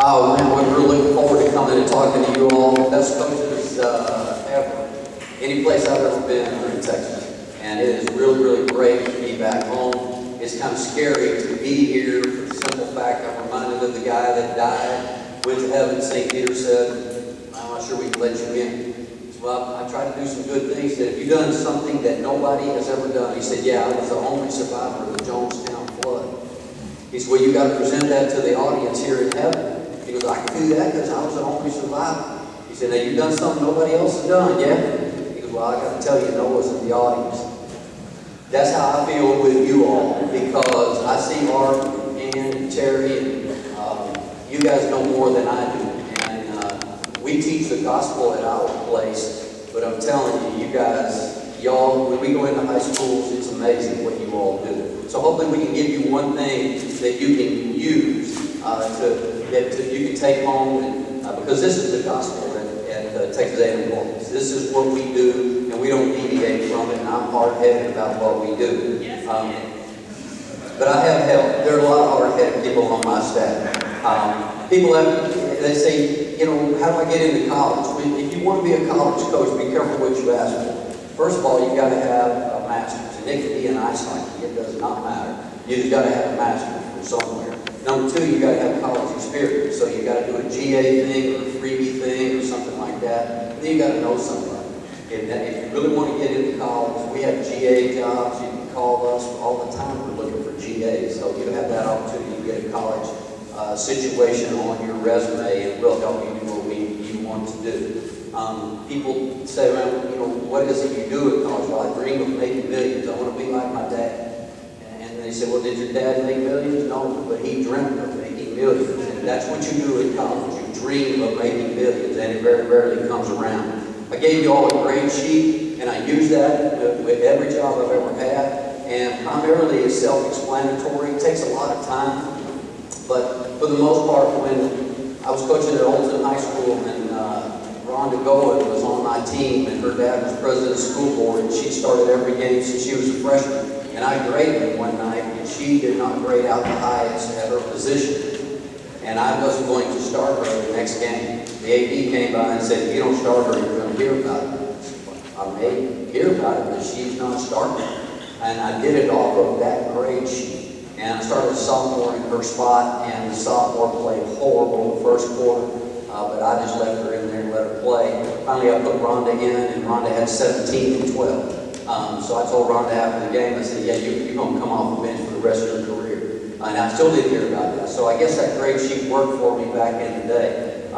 Oh man, we're really looking forward to coming and talking to you all. Best coaches ever. Any place I've ever been in Texas. And it is really, really great to be back home. It's kind of scary to be here for the simple fact I'm reminded of the guy that died, went to heaven. St. Peter said, I'm not sure we can let you in. So, well, I tried to do some good things. He said, have you done something that nobody has ever done? He said, yeah, I was the only survivor of the Jonestown flood. He said, well, you got to present that to the audience here in heaven. He goes, I can do that because I was the only survivor. He said, now you've done something nobody else has done, yeah? He goes, well, I got to tell you, Noah's in the audience. That's how I feel with you all, because I see Art and Terry, and you guys know more than I do. And we teach the gospel at our place, but I'm telling you, you guys, y'all, when we go into high schools, it's amazing what you all do. So hopefully we can give you one thing that you can use that you can take home, and, because this is the gospel at Texas A&M Corpus. This is what we do, and we don't deviate from it, and I'm hard-headed about what we do. But I have help. There are a lot of hard-headed people on my staff. They say, you know, how do I get into college? If you want to be a college coach, be careful what you ask for. First of all, you've got to have a master's, and it can be an ice hockey. It does not matter. You just got to have a master's from somewhere. Number two, you got to have college experience. So you got to do a GA thing or a freebie thing or something like that. And then you got to know somebody. If you really want to get into college, we have GA jobs. You can call us all the time. We're looking for GA. So you have that opportunity to get a college situation on your resume, and we'll help you do what you want to do. People say, well, you know, what is it you do at college? Well, I dream of making millions. I want to be like my dad. And they said, well, did your dad make millions? No, but he dreamt of making millions. And that's what you do in college. You dream of making millions, and it very rarely comes around. I gave you all a grade sheet, and I use that with every job I've ever had. And primarily it's self-explanatory. It takes a lot of time. But for the most part, when I was coaching at Olton High School, and Rhonda Golan was on my team, and her dad was president of the school board, and she started every game since she was a freshman. And I graded her one night, and she did not grade out the highest at her position. And I wasn't going to start her the next game. The AD came by and said, if you don't start her, you're going to hear about it. I may hear about it, but she's not starting. And I did it off of that grade sheet. And I started a sophomore in her spot, and the sophomore played horrible the first quarter. But I just left her in there and let her play. Finally, I put Rhonda in, and Rhonda had 17 and 12. So I told Rhonda after the game, I said, yeah, you're going to come off the bench for the rest of your career. And I still didn't hear about that. So I guess that grade sheet worked for me back in the day.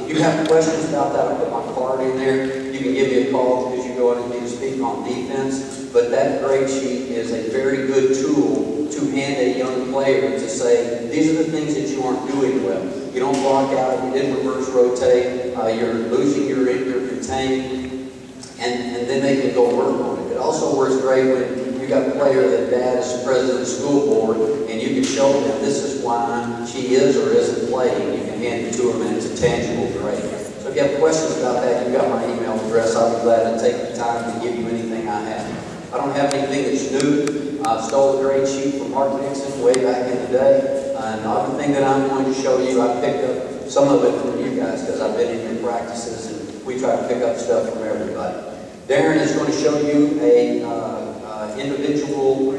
If you have questions about that, I put my card in there. You can give me a call because you go in and need to speak on defense. But that grade sheet is a very good tool to hand a young player to say, these are the things that you aren't doing well. You don't block out, you didn't reverse rotate, you're losing your contain, and then they can go work on it. It also works great when you got a player that dad is president of the school board, and you can show them this is why she is or isn't playing. You can hand it to them, and it's a tangible grade. So if you have questions about that, you've got my email address. I'll be glad to take the time to give you anything I have. I don't have anything that's new. I stole a grade sheet from Mark Nixon way back in the day. And the other thing that I'm going to show you, I picked up some of it from you guys because I've been in your practices, and we try to pick up stuff from everybody. Darren is going to show you a individual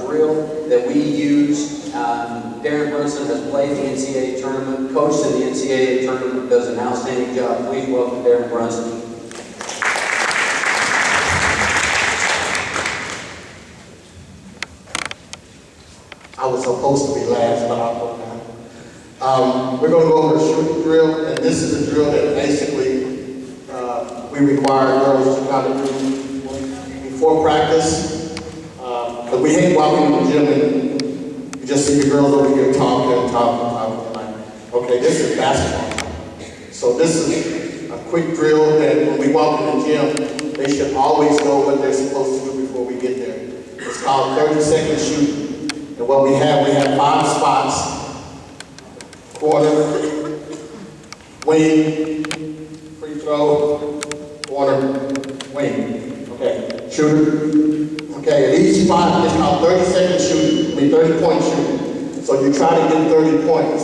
drill that we use. Darren Brunson has played the NCAA tournament, coached in the NCAA tournament, does an outstanding job. Please welcome Darren Brunson. I was supposed to be last, but I'll go now. We're going to go over a shooting drill, and this is a drill that basically we require girls to kind of do before practice. But we hate walking in the gym and you just see the girls over here talking and talking. Like, okay, this is basketball. So this is a quick drill that when we walk in the gym, they should always know what they're supposed to do before we get there. It's called 30-second shooting. And what we have 5 spots: corner, wing, free throw, corner, wing. Okay, shooter. Okay, at each spot is called 30-second shooting, 30-point shooting. So you try to get 30 points.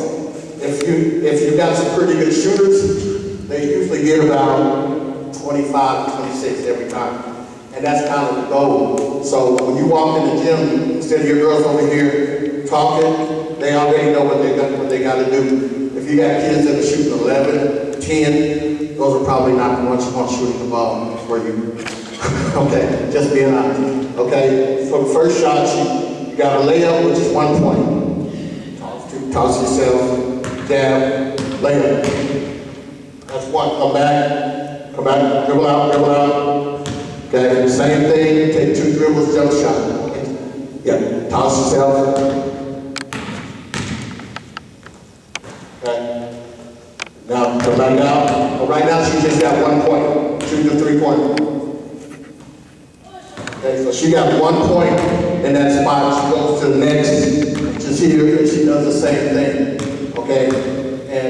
if you got some pretty good shooters, they usually get about 25 to 26 every time. And that's kind of the goal. So when you walk in the gym, instead of your girls over here talking, they already know what they got to do. If you got kids that are shooting 11, 10, those are probably not the ones you want shooting the ball for you. Okay, just being honest. Okay, so the first shot, you got a layup, which is 1 point. Toss yourself, jab, layup. That's one. Come back, dribble out. Okay, same thing, take 2 dribbles, jump shot. Yeah, toss yourself. Okay. Now come back down. Well, right now she just got 1 point. Shooting a 3-pointer. Okay, so she got 1 point in that spot. She goes to the next, just here, and she does the same thing. Okay? And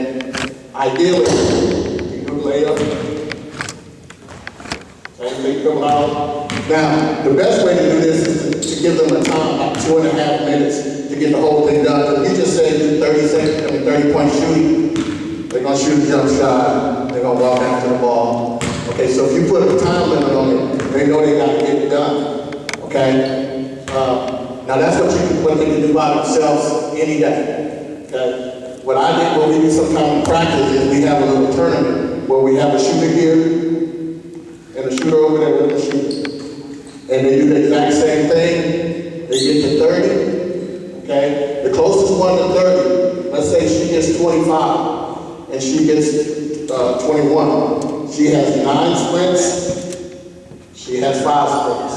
ideally, you do layup. Same thing, come out. Now, the best way to do this is to give them a time, like 2.5 minutes to get the whole thing done. If you just say do 30-point shooting, they're gonna shoot a jump shot, they're gonna walk after the ball. Okay, so if you put a time limit on it, they know they gotta get it done. Okay? Now that's what they can do by themselves any day. Okay? What we do sometime in practice is we have a little tournament where we have a shooter here and a shooter over there with a shooter. And they do the exact same thing. They get to 30. Okay? The closest one to 30, let's say she gets 25 and she gets 21. She has 9 sprints. She has 5 sprints.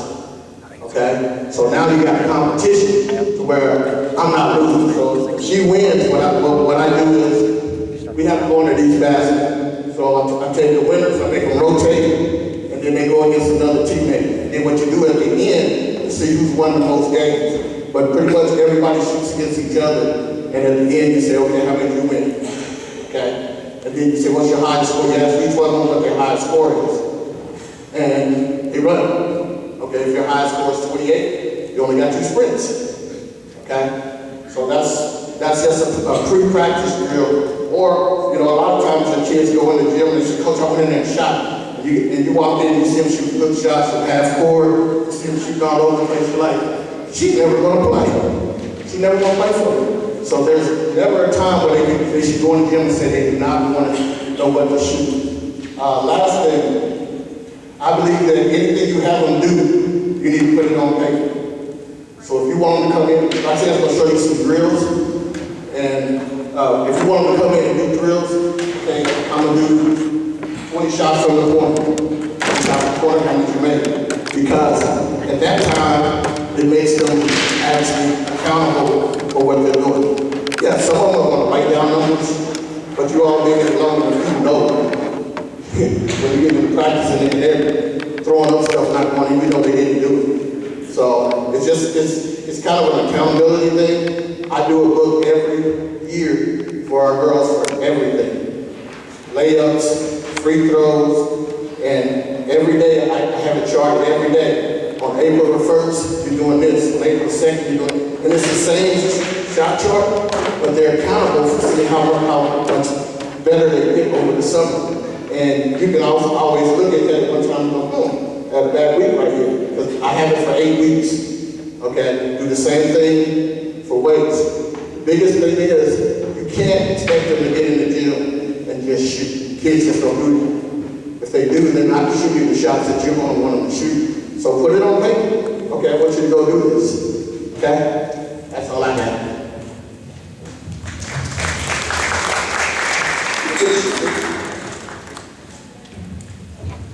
Okay? So now you got competition to where I'm not losing. So if she wins, what I do is we have to go into these baskets. So I take the winners, I make them rotate, and then they go against another teammate. And then what you do at the end is see who's won the most games. But pretty much everybody shoots against each other. And at the end you say, okay, how many did you win? Okay? And then you say, what's your highest score? You ask each one of them what their highest score is. And they run. Okay, if your highest score is 28, you only got 2 sprints. Okay? So that's just a pre-practice drill. Or, a lot of times the kids go in the gym and they say, Coach, I went in there and shot. And you walk in and you see them shoot good shots from half court, you see them shoot all over the place. You're like, she's never going to play. She's never going to play for you. So there's never a time where they should go in the gym and say they do not want to know what to shoot. Last thing, I believe that anything you have them do, you need to put it on paper. So if you want them to come in, like I said, I'm going to show you some drills. And if you want them to come in and do drills, okay, I'm going to do 20 shots from the corner. 20 shots from the corner, how much you made. Because at that time, it makes them actually accountable for what they're doing. Yeah, some of them are going to write down numbers, but you all been there long enough, you know. When you get into practice and they're throwing up stuff, not going, even though they didn't do it. So it's kind of an accountability thing. I do a book every year for our girls for everything. Layups, free throws, and every day I have a chart every day. On April the 1st, you're doing this. On April the 2nd, you're doing it. And it's the same shot chart, but they're accountable for seeing how much better they get over the summer. And you can also always look at that one time and go, I had a bad week right here. Because I have it for 8 weeks. Okay? Do the same thing for weights. The biggest thing is you can't expect them to get in the gym and just shoot. Kids just don't do it. If they do, they're not shooting the shots that you're going to want them to shoot. So put it on paper. Okay, I want you to go do this. Okay? That's all I have.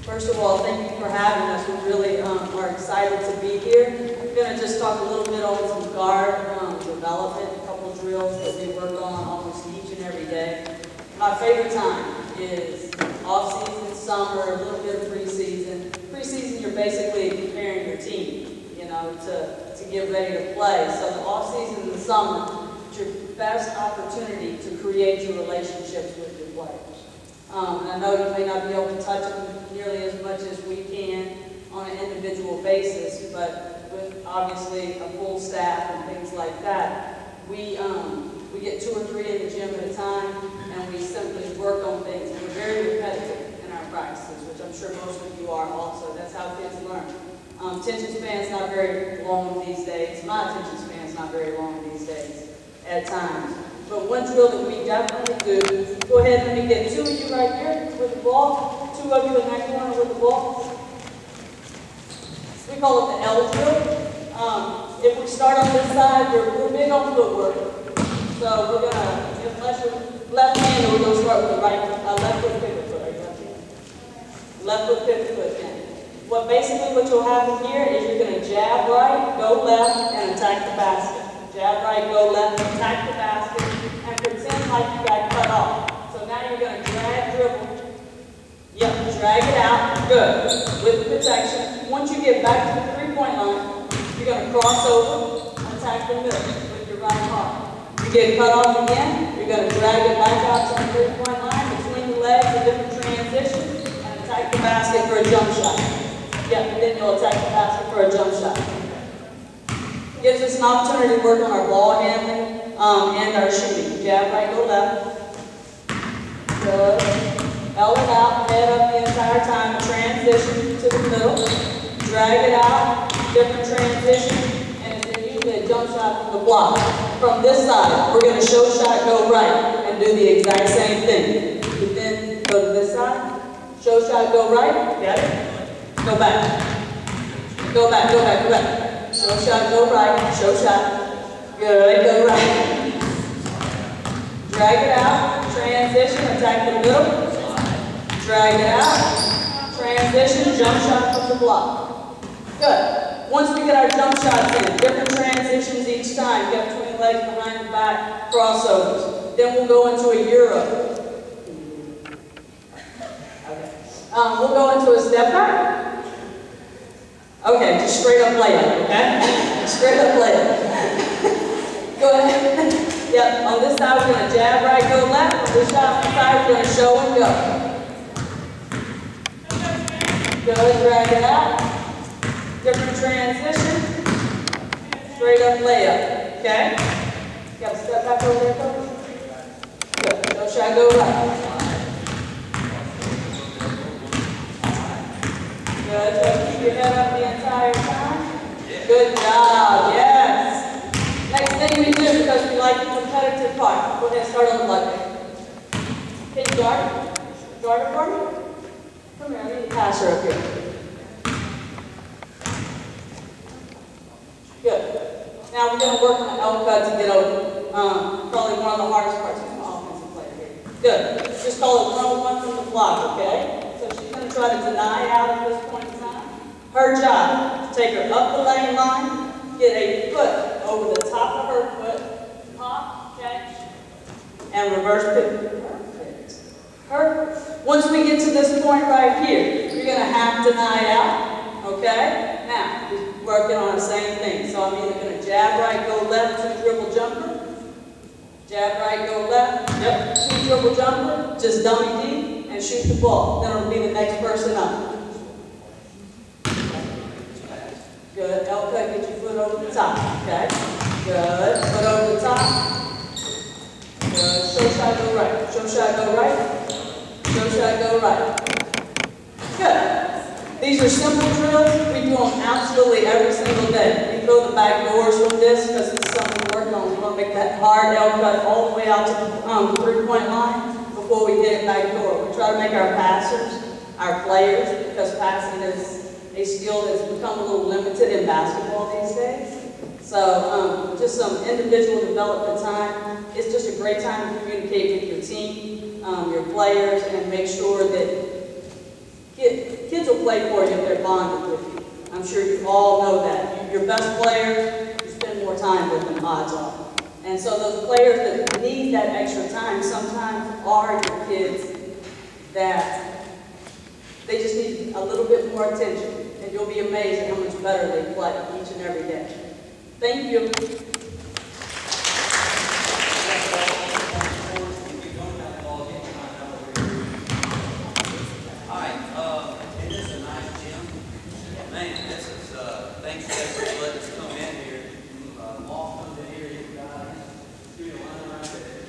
First of all, thank you for having us. We really are excited to be here. We're going to just talk a little bit on some guard development, a couple of drills that we work on almost each and every day. My favorite time is off-season, summer, a little bit of preseason. Preseason, you're basically preparing your team, to get ready to play. So the off-season and the summer is your best opportunity to create your relationships with your players. And I know you may not be able to touch them nearly as much as we can on an individual basis, but with obviously a full staff and things like that, we get 2 or three in the gym at a time, and we simply work on things. And we're very repetitive in our practices, which I'm sure most of you are also. That's how kids learn. Attention span's not very long these days. My attention span's not very long these days at times. But one drill that we definitely do, go ahead and let me get two of you right here with the ball, two of you in that corner with the ball. We call it the L drill. If we start on this side, we're big on footwork. So we're gonna, unless you're left-handed, we're gonna start with the right, left foot pivot foot. Are you left-handed? Left foot pivot foot again. Basically what you'll have here is you're gonna jab right, go left, and attack the basket. Jab right, go left, attack the basket, and pretend like you got cut off. So now you're gonna drag, dribble. Yep, drag it out, good, with protection. Once you get back to the three-point line, you're going to cross over, attack the middle with your right arm. You get cut off again, you're going to drag it back out to the three-point line, between the legs, a different transition, and attack the basket for a jump shot. Yep, then you'll attack the basket for a jump shot. Gives us an opportunity to work on our ball handling and our shooting. Jab right, go left. Good. L it out, head up the entire time, transition to the middle, drag it out, different transition, and it's usually a jump shot from the block. From this side, we're going to show shot, go right, and do the exact same thing. You then go to this side, show shot, go right, get it? Go back. Go back, go back, go back. Show shot, go right, show shot, good, go right. Drag it out, transition, attack the middle. Drag it out, transition, jump shot from the block. Good. Once we get our jump shots in, different transitions each time, get between legs, behind the back, crossovers. Then we'll go into a Euro. Okay. We'll go into a step back. Okay, just straight up layup, okay? Straight up layup. Go ahead. Yep, on this side we're going to jab right, go left. On this side we're going to show and go. Good, drag it out. Different transition. Straight up layup. Okay? You got to step back over there, coach? Good. Show shot, go right. Good. Try to keep your head up the entire time. Good job. Yes. Next thing we do, because we like the competitive part, we're going to start on the left. Can you guard? Guard it for me? Come here, I need a passer up here. Good. Now we're going to work on the L cut to get over. Probably one of the hardest parts of my offensive player here. Good. Just call it 1-on-1 from the block, okay? So she's going to try to deny out at this point in time. Her job, take her up the lane line, get a foot over the top of her foot, pop, catch, and reverse pivot. Perfect. Once we get to this point right here, you're going to have to deny out, okay? Now, we're working on the same thing. So I'm either going to jab right, go left, two dribble jumper. Jab right, go left, yep, two dribble jumper, just dummy deep, and shoot the ball. Then it'll be the next person up. Good, L cut, get your foot over the top, okay? Good, foot over the top. Good, show shot, go right, show shot, go right. Show shot, go right. Good. These are simple drills. We do them absolutely every single day. We throw the back doors from this because it's something we're working on. We want to make that hard L cut all the way out to the three-point line before we hit it back door. We try to make our passers, our players, because passing is a skill that's become a little limited in basketball these days. So just some individual development time. It's just a great time to communicate with your team. Your players, and make sure that kids will play for you if they're bonded with you. I'm sure you all know that. Your best players, you spend more time with them, odds are. And so those players that need that extra time sometimes are your kids that they just need a little bit more attention. And you'll be amazed at how much better they play each and every day. Thank you. Letting us come in here. Moss comes in here, you guys, do the line right there.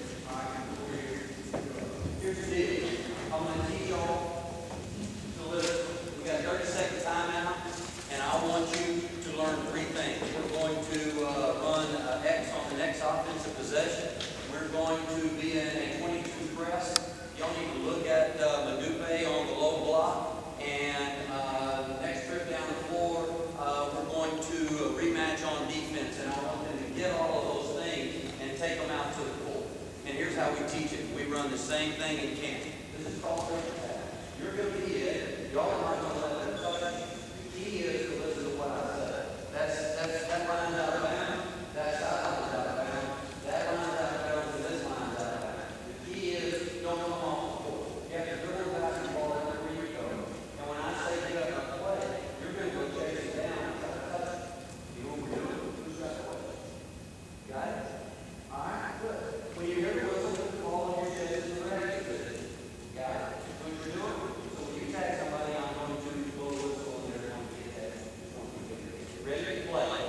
going to be in a 22 press. Y'all need to look at Madupe on the low block. And next trip down the floor, we're going to rematch on defense. And I want them to get all of those things and take them out to the court. And here's how we teach it. We run the same thing in camp. This is called you're going to be it. Y'all are not going to let them touch you. The key is to listen to what I said. That line's out of bounds. That sideline is out of bounds. That line's out of bounds and this line's out of bounds. The key is don't come off the court. You have to dribble the basketball everywhere you go. And when I say get up and play, you're going to go chase it down and try to touch it. You know what we're doing? Who's got the play? Got it? All right, good. When you hear the whistle, put the ball on your chest and ready to it. Got it? That's what you're doing. So when you tag somebody, I'm going to blow the whistle and they're going to get that. Ready to play.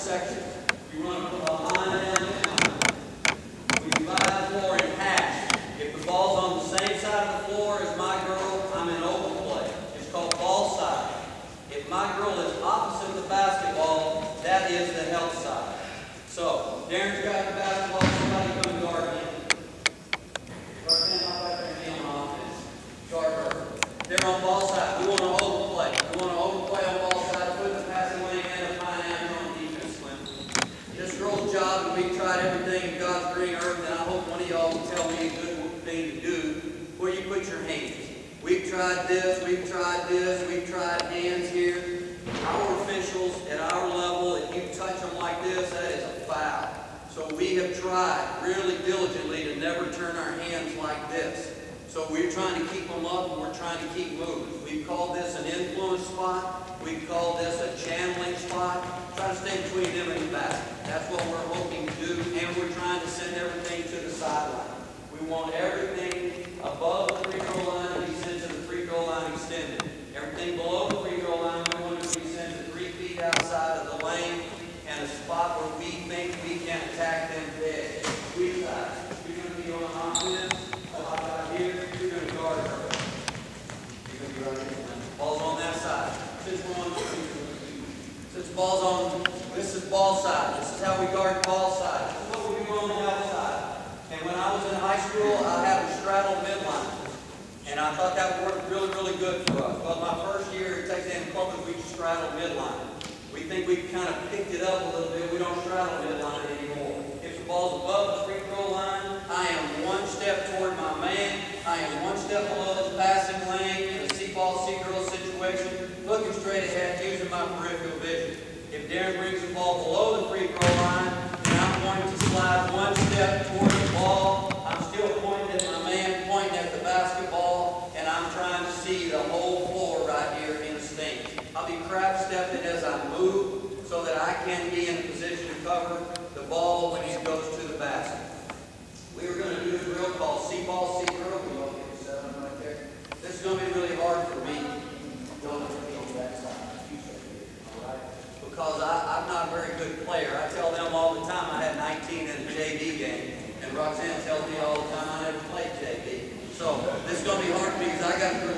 sections. You run a line down the line. We divide the floor in half. If the ball's on the same side of the floor as my girl, I'm in open play. It's called ball side. If my girl is opposite the basketball, that is the health side. So, Darren's got the basketball, somebody come guard him. Guard him out back there and on offense. Guard her. They're on ball side. We want to overplay. We want to overplay on ball side, put the passing lane and a pineapple on defense swim. This girl's job, and we've tried everything in God's green earth, and I hope one of y'all will tell me a good thing to do, where you put your hands. We've tried this, we've tried this, we've tried hands here. Our officials at our level, if you touch them like this, that is a foul. So we have tried really diligently to never turn our hands like this. So we're trying to keep them up and we're trying to keep moving. We've called this an influence spot. We've called this a channeling spot. Try to stay between them and the basket. That's what we're hoping to do, and we're trying to send everything to the sideline. We want everything above the free throw line to be sent to the free throw line extended. Everything below the free throw line, we want it to be sent to 3 feet outside of the lane and a spot where we think we can attack them dead. We've got, you're going to be on offense, out here, you're going to guard her. You're going to be running. Ball's on that side. Since ball's on, this is ball side. This is how we guard ball side. This is what we do on the outside. And when I was in high school, I had a straddle midline. And I thought that worked really, really good for us. Well, my first year at Texas A&M Columbus, we straddle midline. We think we've kind of picked it up a little bit. We don't straddle midline anymore. If the ball's above the free throw line, I am one step toward my man. I am one step below the passing lane in a C-ball, C-girl situation, looking straight ahead, using my peripheral vision. If Darren brings the ball below the free throw line, then I'm going to slide one step toward the ball. I'm still pointing at my man, pointing at the basketball, and I'm trying to see the whole floor right here in a stance. I'll be crab stepping as I move so that I can be in a position to cover the ball when it goes to the basket. We were going to do a drill called C-ball, C-girl. We all get set up right there. This is going to be really hard for me. Don't be on that side. All right? Because I'm not a very good player. I tell them all the time I had 19 in a JV game. And Roxanne tells me all the time I never played JV. So this is going to be hard for me because I got to throw